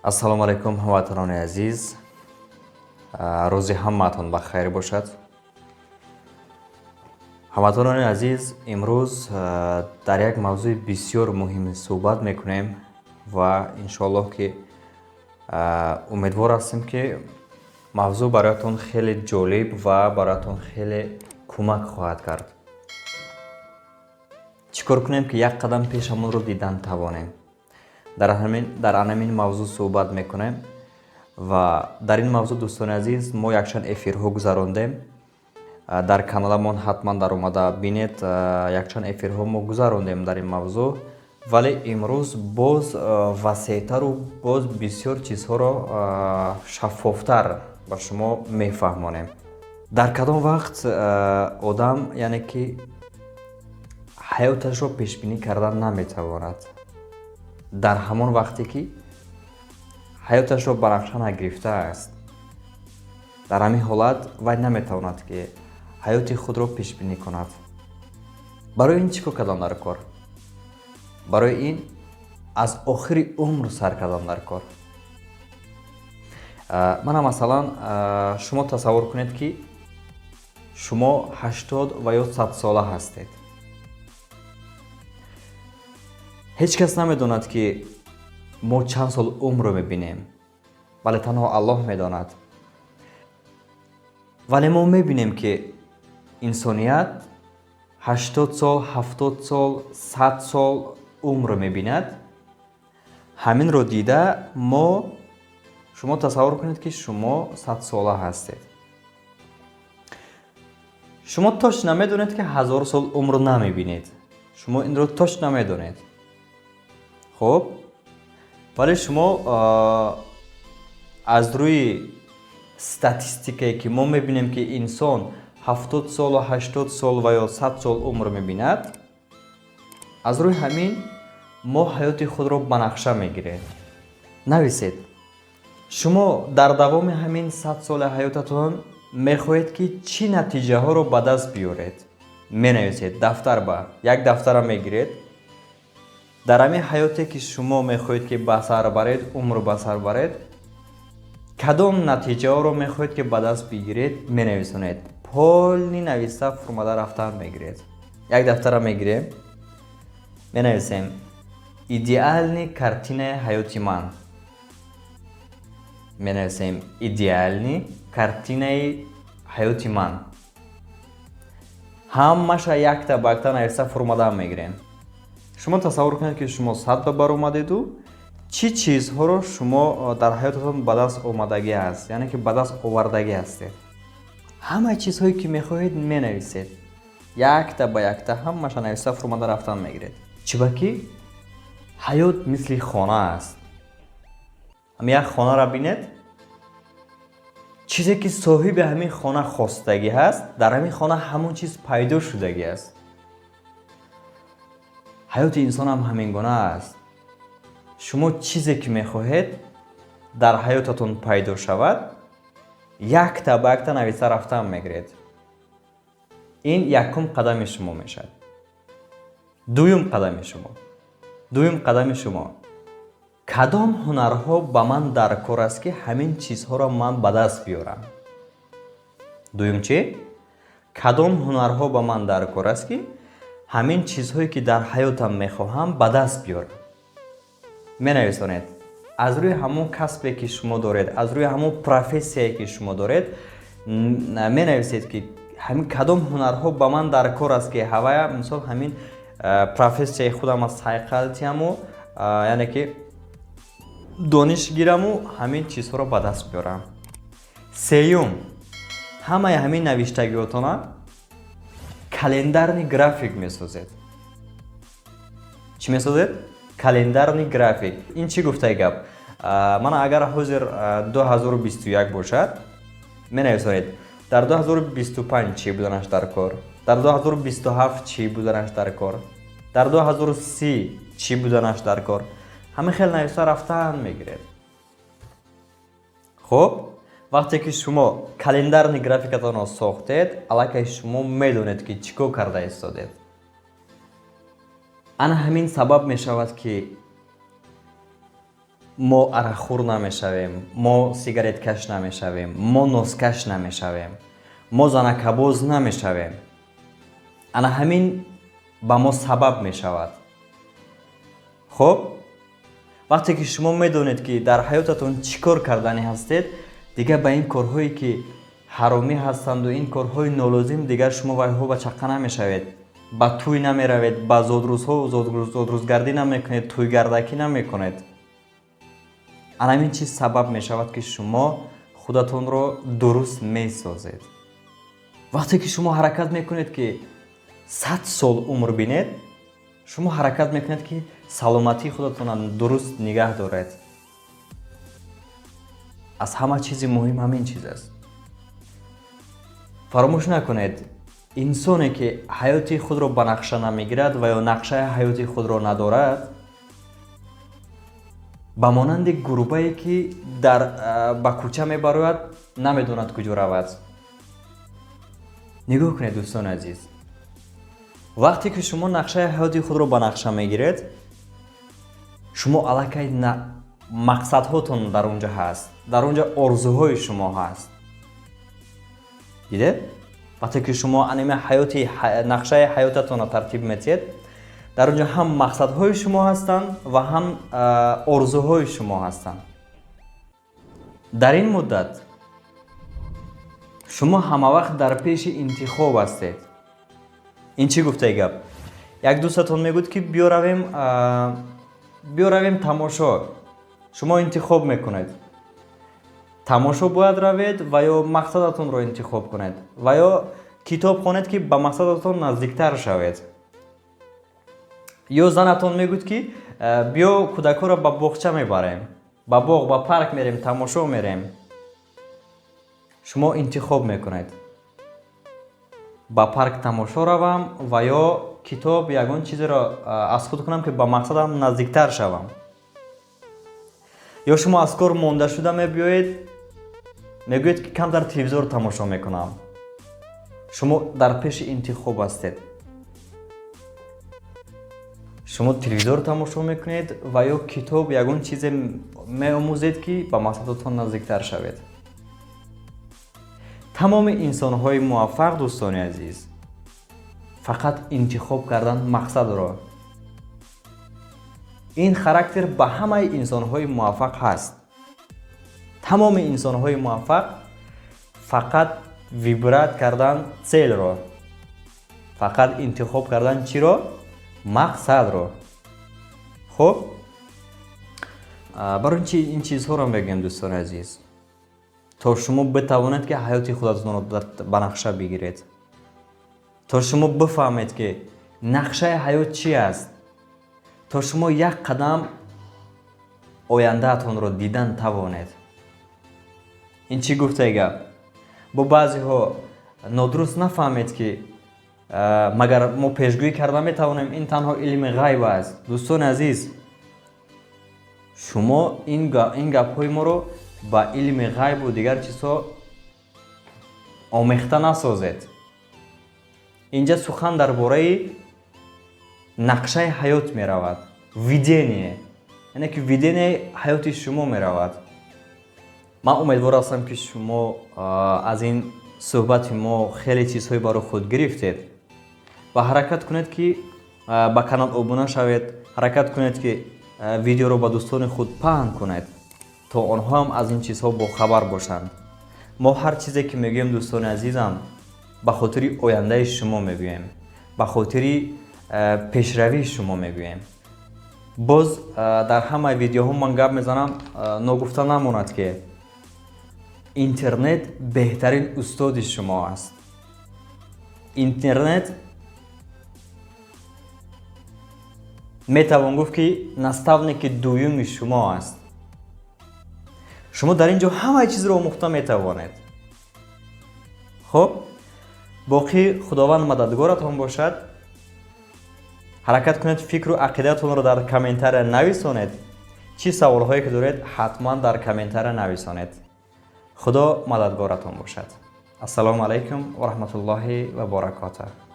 ассалому алайкум ҳамватанони азиз, рӯзи ҳамаатон ба хайр бошад. ҳамватанони азиз, имрӯз дар як мавзӯи бисёр муҳим суҳбат мекунем ва иншоаллоҳ ки умедвор ҳастем ки мавзӯъ бароятон хеле ҷолиб ва бароятон хеле кӯмак хоҳад кард. чӣ кор кунем ки як қадам пешамонро дидан тавонем? дар анамин мавзӯъ суҳбат мекунем ва дар ин мавзӯъ дӯстони азиз мо якчанд эфирҳо гузарондем. дар каналамон ҳатман даромада бинед, якчанд эфирҳо мо гузарондем дар ин мавзӯъ, вале имрӯз боз васеътару боз бисёр чизҳоро шаффофтар ба шумо мефаҳмонем. дар кадом вақт одам яъне ки ҳаёташро пешбинӣ кардан наметавонад? дар ҳамон вақте ки ҳаёташро ба нақша нагирифтааст, дар ҳамин ҳолат вай наметавонад ки ҳаёти худро пешбинӣ кунад. барои ин чӣ кардам дар кор? барои ин аз охири умр сар кардам дар кор. мана масалан шумо тасаввур кунед ки шумо 80 ва ё 100 сола ҳастед. ҳеҷ кас намедонад ки мо чанд сол умрро мебинем, бале танҳо Аллоҳ медонад. вале мо мебинем ки инсоният 80 сол, 70 сол, 100 сол умрро мебинад. ҳаминро дида шумо тасаввур кунед ки шумо 100 сола ҳастед. шумо точно медонед ки 1000 сол умр намебинед. шумо инро точно медонед. хуб, вале шумо аз рӯи статистикае ки мо мебинем ки инсон 70 сол, 80 сол ва ё 100 сол умр мебинад, аз рӯи ҳамин мо ҳаёти худро ба нақша мегирем. нависед, шумо дар давоми ҳамин 100 соли ҳаётатон мехоҳед ки чӣ натиҷаҳоро ба даст биёред? менависед, як дафтара мегиред. дар ҳамин ҳаёте ки шумо мехоҳед ки ба сар баред, умр ба сар баред, кадом натиҷаҳоро мехоҳед ки ба даст бигиред, менависонед. полни нависта фурмада рафтан мегиред. як дафтара мегирем, менависем идеални картинаи ҳаёти ман. менависем идеални картинаи ҳаёти ман. ҳамаша якта ба якта нависта фурмада мегирем. шумо тасаввур кунед ки шумо 100 ба бар омадеду чӣ чизҳоро шумо дар ҳаётатон ба даст омадагӣ аст, яъне ки ба даст овардагӣ ҳастед. ҳамаи чизҳое ки мехоҳед менависед. якта ба якта ҳамаша нависта фурмада рафтан мегиред. чиба ки ҳаёт мисли хона аст. ҳамин як хонаро бинед. чизе ки соҳиби ҳамин хона хостагӣ ҳаст, дар ҳамин хона ҳамон чиз пайдо шудагӣ аст. ҳаёти инсон ҳам ҳамин гуна аст. шумо чизе ки мехоҳед дар ҳаётатон пайдо шавад, якта ба якта нависта рафтан мегиред. ин якум қадами шумо мешавад. дуюм қадами шумо. кадом ҳунарҳо ба ман дар кор аст ки ҳамин чизҳоро ман ба даст биёрам? дуюм чӣ? кадом ҳунарҳо ба ман дар кор аст ки ҳамин чизҳое ки дар ҳаётам мехоҳам ба даст биёрам? менависонед. аз рӯи ҳамон касбе ки шумо доред, аз рӯи ҳамон профессияе ки шумо доред, менависед ки ҳамин кадом ҳунарҳо ба ман дар кор аст ки ҳавая мисол ҳамин профессияи худам аз ҳайқалтияму яъне ки дониш гираму ҳамин чизҳоро ба даст биёрам. сеюм, ҳамаи ҳамин навиштагиотона календарни график месозед. чӣ месозед? календарни график. ин чӣ гуфтаи гап? мана агар ҳозир 2021 бошад, менависонед дар 2025 чӣ буданаш дар кор, дар 2027 чӣ буданаш дар кор, дар 2030 чӣ буданаш дар кор. ҳамин хел нависта рафтан мегиред. хуб, вақте ки шумо календарни графикатонро сохтед, аллакай шумо медонед ки чӣ кор карда истодед. ана ҳамин сабаб мешавад ки мо араххӯр намешавем, мо сигареткаш намешавем, мо носкаш намешавем, мо занакабоз намешавем. ана ҳамин ба мо сабаб мешавад. хуб вақте ки шумо медонед ки дар ҳаётатон чӣ кор кардани ҳастед, дигар ба ин корҳое ки ҳаромӣ ҳастанду ин корҳои нолозим дигар шумо вайҳо ба чаққа намешавед, ба тӯй намеравед, ба зодрӯзгардӣ намекунед, тӯйгардакӣ намекунед. ана ҳамин чиз сабаб мешавад ки шумо худатонро дуруст месозед. вақте ки шумо ҳаракат мекунед ки 100 сол умр бинед, шумо ҳаракат мекунед ки саломатии худатонро дуруст нигаҳ доред. аз ҳама чизи муҳим ҳамин чиз аст. фаромӯш накунед, инсоне ки ҳаёти худро ба нақша намегирад ва ё нақшаи ҳаёти худро надорад, ба монанди гурбае ки ба кӯча мебарояд, намедонад куҷо равад. нигоҳ кунед дӯстони азиз, вақте ки шумо нақшаи ҳаёти худро ба нақша мегиред, шумо аллакай мақсадҳотон дар онҷа ҳаст, дар онҷа орзуҳои шумо ҳаст. дидед? вақте ки шумо анима нақшаи ҳаётатонро тартиб метиҳед, дар онҷа ҳам мақсадҳои шумо ҳастанд ва ҳам орзуҳои шумо ҳастанд. дар ин муддат шумо ҳамавақт дар пеши интихоб ҳастед. ин чӣ гуфтаи гап? як дӯстатон мегӯяд ки биё равем тамошо. шумо интихоб мекунед. тамошо бояд равед ва ё мақсадатонро интихоб кунед ва ё китоб хонед ки ба мақсадатон наздиктар шавед. ё занатон мегӯяд ки биё кӯдакҳоро ба боғча мебарем, ба боғ, ба парк мерем, тамошо мерем. шумо интихоб мекунед. ба парк тамошо равам ва ё китоб ягон чизеро аз худ кунам ки ба мақсадам наздиктар шавам. ё шумо аз кор монда шуда мебиёед, мегӯед ки камтар телевизор тамошо мекунам. шумо дар пеши интихоб ҳастед. шумо телевизор тамошо мекунед ва ё китоб ягон чизе меомӯзед ки ба мақсадатон наздиктар шавед. тамоми инсонҳои муваффақ, дӯстони азиз, фақат интихоб карданд мақсадро. ин характер ба ҳамаи инсонҳои муваффақ ҳаст. тамоми инсонҳои муваффақ фақат вибрат карданд целро, фақат интихоб карданд чиро? мақсадро. хуб барои чи ин чизҳоро мегӯям, дӯстони азиз, то шумо битавонед ки ҳаёти худатонро ба нақша бигиред, то шумо бифаҳмед ки нақшаи ҳаёт чӣ аст, то шумо як қадам ояндаатонро дидан тавонед. ин чӣ гуфтаи гап? бо баъзеҳо нодуруст нафаҳмед ки магар мо пешгӯӣ карда метавонем, ин танҳо илми ғайб аст. дӯстони азиз, шумо ин гапҳои моро ба илми ғайбу дигар чизҳо омехта насозед. инҷа сухан дар бораи нақшаи ҳаёт меравад, видение, яъне ки видениyaи ҳаёти шумо меравад. ман умедвор ҳастам ки шумо аз ин суҳбати мо хеле чизҳои барои худ гирифтед ва ҳаракат кунед ки ба канал обуна шавед, ҳаракат кунед ки видеоро ба дӯстони худ паҳн кунед, то онҳо ҳам аз ин чизҳо бохабар бошанд. мо ҳар чизе ки мегӯем, дӯстони азизам, ба хотири ояндаи шумо мегӯем, ба хотири пешравии шумо мегӯем. боз дар ҳамаи видеоҳо ман гап мезанам, ногуфта намонад ки интернет беҳтарин устоди шумо аст. интернет метавон гуфт ки наставники дуюми шумо аст. шумо дар ин ҷо ҳамаи чизро омӯхта метавонед. хуб боқӣ худованд мададгоратон бошад. ҳаракат кунед фикру ақидатонро дар комментария нависонед. чӣ саволҳое ки доред, ҳатман дар комментария нависонед. худо мададгоратон бошад. ассалому алайкум ва раҳматуллоҳи ва баракатуҳ.